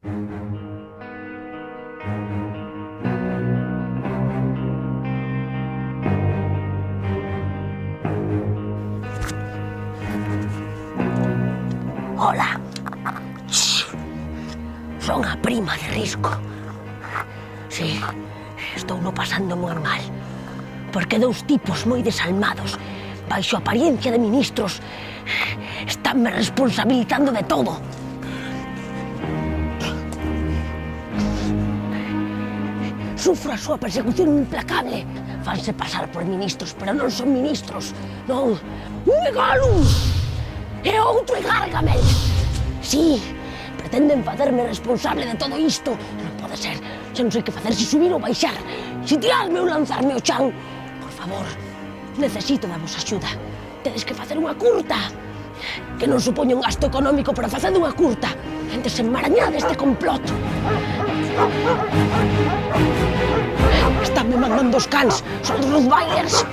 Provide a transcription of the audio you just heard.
Hola. Son a prima de risco. Sí, estou no pasando moi mal. Porque dous tipos moi desalmados, baixo apariencia de ministros, estánme responsabilizando de todo. Sufro a súa persecución implacable. Fanse pasar por ministros, pero non son ministros. Non. Un é Gollum e outro é Gargamel. Sí, pretenden facerme responsable de todo isto. Non pode ser. Xa non sei que facer, se subir ou baixar, se tirarme ou lanzarme ao chan. Por favor, necesito da vosa axuda. Tedes que facer unha curta. Que non supoña un gasto económico, pero faced unha curta. Desenmarañade este complot. Estánme mandando os cans, son os Rottweilers.